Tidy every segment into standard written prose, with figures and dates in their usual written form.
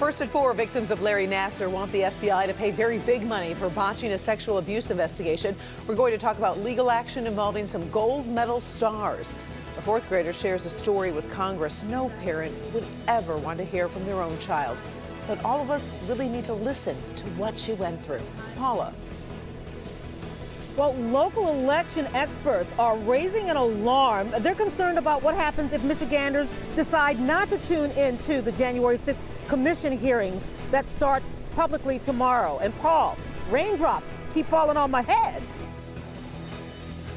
First at 4, victims of Larry Nassar want the FBI to pay very big money for botching a sexual abuse investigation. We're going to talk about legal action involving some gold medal stars. A fourth grader shares a story with Congress no parent would ever want to hear from their own child. But all of us really need to listen to what she went through. Paula. Well, local election experts are raising an alarm. They're concerned about what happens if Michiganders decide not to tune into the January 6th commission hearings that start publicly tomorrow. And Paul, raindrops keep falling on my head.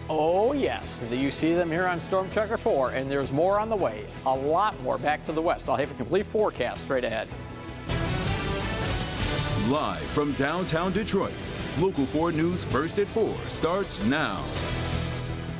Oh, yes. You see them here on Storm Tracker 4, and there's more on the way. A lot more back to the west. I'll have a complete forecast straight ahead. Live from downtown Detroit, Local 4 News First at 4 starts now.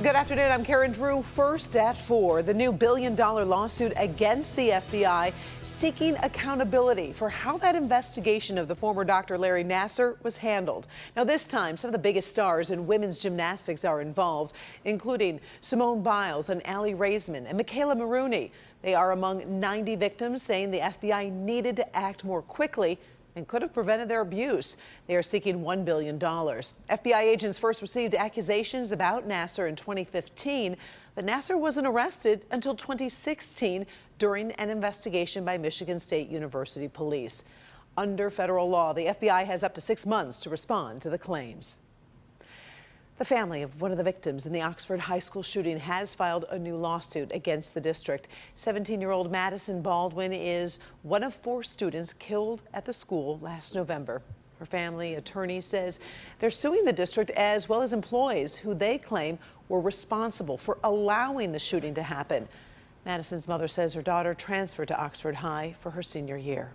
Good afternoon. I'm Karen Drew. First at 4, the new billion-dollar lawsuit against the FBI seeking accountability for how that investigation of the former Dr. Larry Nassar was handled. Now, this time, some of the biggest stars in women's gymnastics are involved, including Simone Biles and Aly Raisman and Michaela Maroney. They are among 90 victims saying the FBI needed to act more quickly and could have prevented their abuse. They are seeking $1 billion. FBI agents first received accusations about Nassar in 2015, but Nassar wasn't arrested until 2016 during an investigation by Michigan State University police. Under federal law, the FBI has up to 6 months to respond to the claims. The family of one of the victims in the Oxford High School shooting has filed a new lawsuit against the district. 17-year-old Madison Baldwin is one of 4 students killed at the school last November. Her family attorney says they're suing the district as well as employees who they claim were responsible for allowing the shooting to happen. Madison's mother says her daughter transferred to Oxford High for her senior year.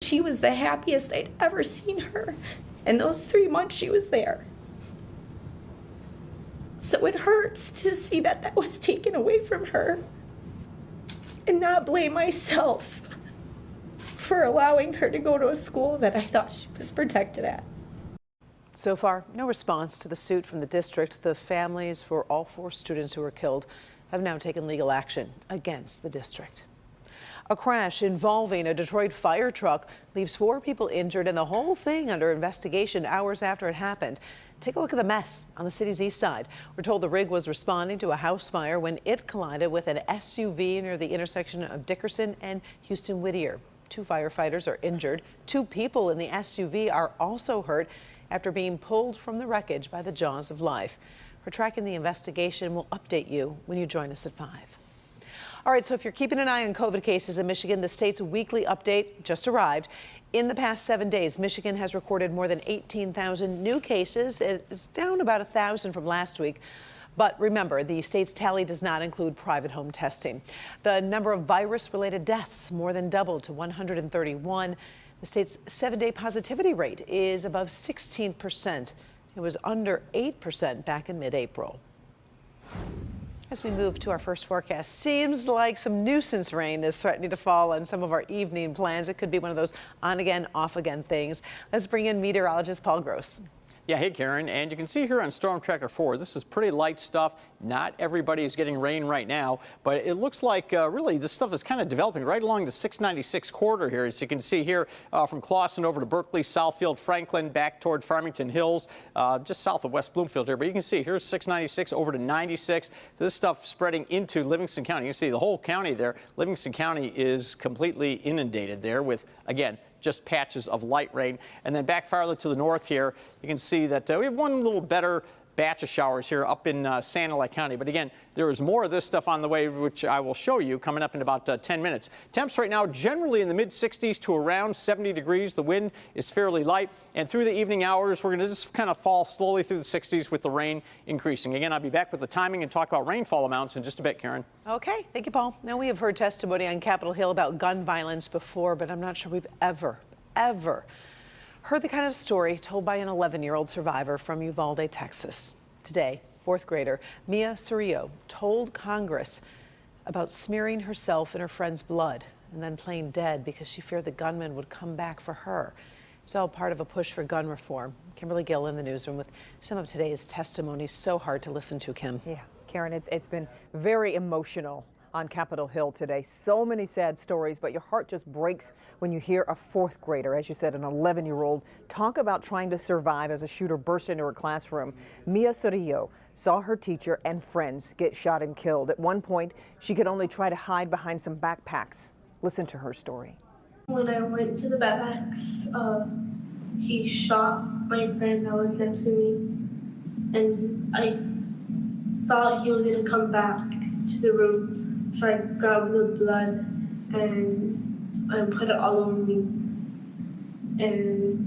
She was the happiest I'd ever seen her, and those 3 months she was there. So it hurts to see that that was taken away from her and not blame myself for allowing her to go to a school that I thought she was protected at. So far, no response to the suit from the district. The families for all 4 students who were killed have now taken legal action against the district. A crash involving a Detroit fire truck leaves 4 people injured and the whole thing under investigation hours after it happened. Take a look at the mess on the city's east side. We're told the rig was responding to a house fire when it collided with an SUV near the intersection of Dickerson and Houston Whittier. 2 firefighters are injured. 2 people in the SUV are also hurt after being pulled from the wreckage by the jaws of life. We're tracking the investigation. We'll update you when you join us at 5. All right, so if you're keeping an eye on COVID cases in Michigan, the state's weekly update just arrived. In the past 7 days, Michigan has recorded more than 18,000 new cases. It's down about 1,000 from last week. But remember, the state's tally does not include private home testing. The number of virus-related deaths more than doubled to 131. The state's 7-day positivity rate is above 16%. It was under 8% back in mid-April. As we move to our first forecast, seems like some nuisance rain is threatening to fall on some of our evening plans. It could be one of those on-again, off-again things. Let's bring in meteorologist Paul Gross. Yeah, hey, Karen, and you can see here on Storm Tracker 4, this is pretty light stuff. Not everybody is getting rain right now, but it looks like really this stuff is kind of developing right along the 696 corridor here. As you can see here from Clawson over to Berkeley, Southfield, Franklin, back toward Farmington Hills, just south of West Bloomfield here. But you can see here's 696 over to 96. So this stuff spreading into Livingston County. You can see the whole county there. Livingston County is completely inundated there with, again, just patches of light rain. And then back farther to the north here, you can see that we have one little better batch of showers here up in Sanilac County. But again, there is more of this stuff on the way, which I will show you coming up in about 10 minutes. Temps right now generally in the mid-60s to around 70 degrees. The wind is fairly light. And through the evening hours, we're going to just kind of fall slowly through the 60s with the rain increasing. Again, I'll be back with the timing and talk about rainfall amounts in just a bit, Karen. Okay. Thank you, Paul. Now, we have heard testimony on Capitol Hill about gun violence before, but I'm not sure we've ever heard the kind of story told by an 11-year-old survivor from Uvalde, Texas. Today, 4th grader Mia Cirillo told Congress about smearing herself in her friend's blood and then playing dead because she feared the gunman would come back for her. It's all part of a push for gun reform. Kimberly Gill in the newsroom with some of today's testimony. So hard to listen to, Kim. Yeah, Karen, it's been very emotional. on Capitol Hill today. So many sad stories, but your heart just breaks when you hear a fourth grader, as you said, an 11-year-old, talk about trying to survive as a shooter burst into her classroom. Mia Cerillo saw her teacher and friends get shot and killed. At one point, she could only try to hide behind some backpacks. Listen to her story. When I went to the backpacks, he shot my friend that was next to me, and I thought he was gonna come back to the room, so I grabbed the blood and I put it all over me. And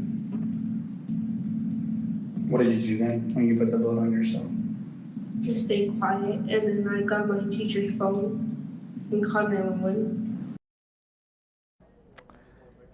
what did you do then when you put the blood on yourself? just stay quiet, and then I got my teacher's phone and called 911.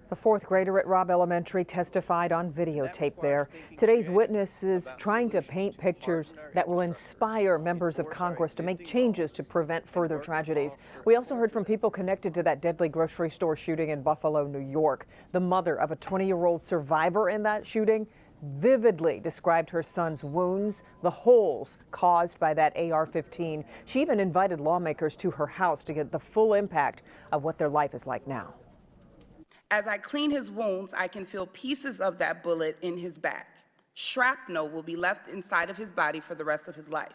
The fourth grader at Robb Elementary testified on videotape there. Today's witnesses trying to paint pictures that will inspire members of Congress to make changes to prevent further tragedies. We also heard from people connected to that deadly grocery store shooting in Buffalo, New York. The mother of a 20-year-old survivor in that shooting vividly described her son's wounds, the holes caused by that AR-15. She even invited lawmakers to her house to get the full impact of what their life is like now. As I clean his wounds, I can feel pieces of that bullet in his back. Shrapnel will be left inside of his body for the rest of his life.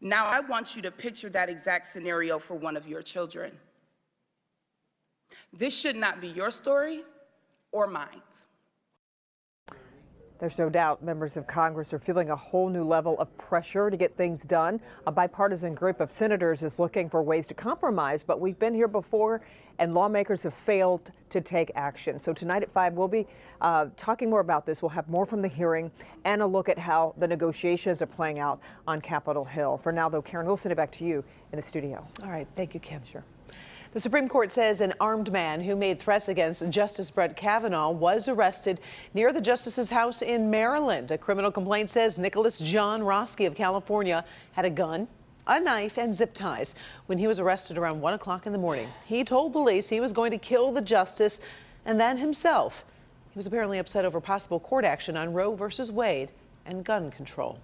Now I want you to picture that exact scenario for one of your children. This should not be your story or mine. There's no doubt members of Congress are feeling a whole new level of pressure to get things done. A bipartisan group of senators is looking for ways to compromise, but we've been here before and lawmakers have failed to take action. So tonight at 5, we'll be talking more about this. We'll have more from the hearing and a look at how the negotiations are playing out on Capitol Hill. For now, though, Karen, we'll send it back to you in the studio. All right. Thank you, Kim. Sure. The Supreme Court says an armed man who made threats against Justice Brett Kavanaugh was arrested near the justice's house in Maryland. A criminal complaint says Nicholas John Roski of California had a gun, a knife, and zip ties when he was arrested around 1 o'clock in the morning. He told police he was going to kill the justice and then himself. He was apparently upset over possible court action on Roe versus Wade and gun control.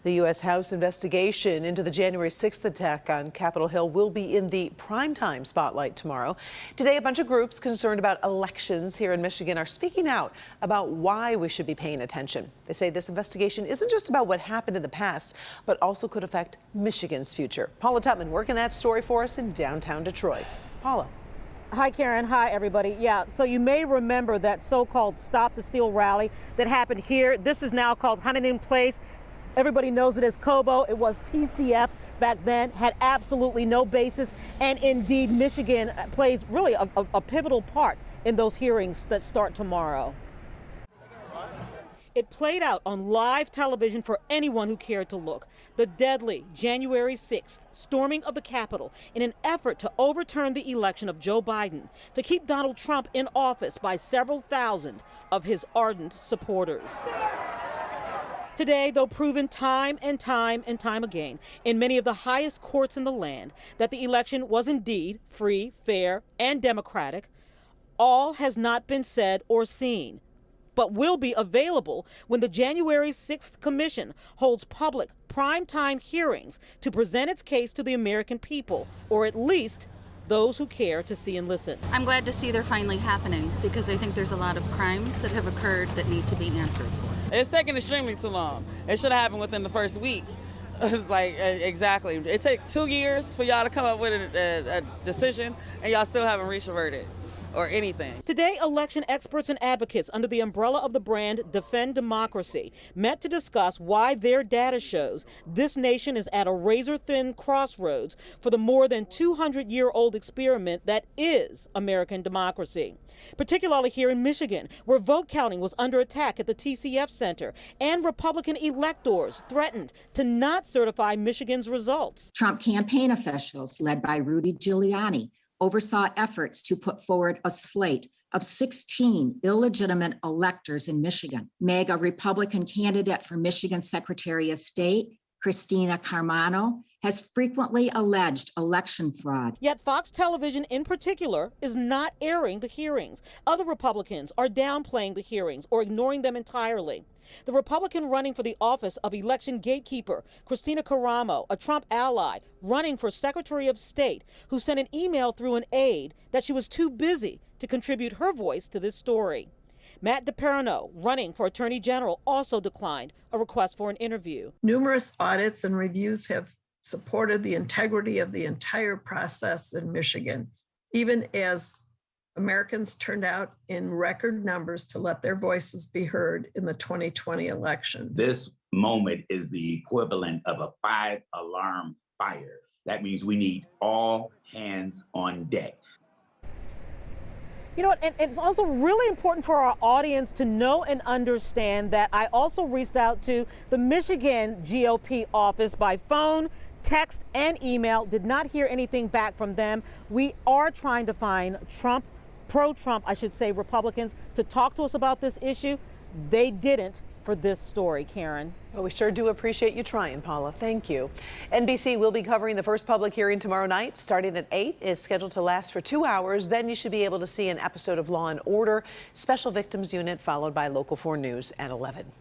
The U.S. House investigation into the January 6th attack on Capitol Hill will be in the primetime spotlight tomorrow. Today, a bunch of groups concerned about elections here in Michigan are speaking out about why we should be paying attention. They say this investigation isn't just about what happened in the past, but also could affect Michigan's future. Paula Tutman working that story for us in downtown Detroit. Paula. Hi, Karen. Hi, everybody. Yeah, so you may remember that so-called Stop the Steal rally that happened here. This is now called Huntington Place. Everybody knows it as Cobo. It was TCF back then, had absolutely no basis. And indeed, Michigan plays really a pivotal part in those hearings that start tomorrow. It played out on live television for anyone who cared to look. The deadly January 6th storming of the Capitol in an effort to overturn the election of Joe Biden, to keep Donald Trump in office by several thousand of his ardent supporters. Today, though proven time and time again in many of the highest courts in the land that the election was indeed free, fair, and democratic, all has not been said or seen, but will be available when the January 6th Commission holds public primetime hearings to present its case to the American people, or at least those who care to see and listen. I'm glad to see they're finally happening because I think there's a lot of crimes that have occurred that need to be answered for. It's taking extremely too long. It should have happened within the first week. Like, exactly. It took 2 years for y'all to come up with a decision, and y'all still haven't reached a verdict or anything. Today, election experts and advocates under the umbrella of the brand Defend Democracy met to discuss why their data shows this nation is at a razor-thin crossroads for the more than 200-year-old experiment that is American democracy. Particularly here in Michigan, where vote counting was under attack at the TCF Center, and Republican electors threatened to not certify Michigan's results. Trump campaign officials, led by Rudy Giuliani, oversaw efforts to put forward a slate of 16 illegitimate electors in Michigan. MAGA Republican candidate for Michigan Secretary of State, Christina Carmano, has frequently alleged election fraud. Yet Fox Television in particular is not airing the hearings. Other Republicans are downplaying the hearings or ignoring them entirely. The Republican running for the office of election gatekeeper, Christina Caramo, a Trump ally, running for Secretary of State, who sent an email through an aide that she was too busy to contribute her voice to this story. Matt DePerno, running for Attorney General, also declined a request for an interview. Numerous audits and reviews have supported the integrity of the entire process in Michigan, even as Americans turned out in record numbers to let their voices be heard in the 2020 election. This moment is the equivalent of a 5-alarm fire. That means we need all hands on deck. You know, and it's also really important for our audience to know and understand that I also reached out to the Michigan GOP office by phone, text, and email. Did not hear anything back from them. We are trying to find pro-Trump, I should say, Republicans to talk to us about this issue. They didn't for this story, Karen. Well, we sure do appreciate you trying, Paula. Thank you. NBC will be covering the first public hearing tomorrow night, starting at 8. It's scheduled to last for 2 hours. Then you should be able to see an episode of Law and Order, Special Victims Unit, followed by Local 4 News at 11.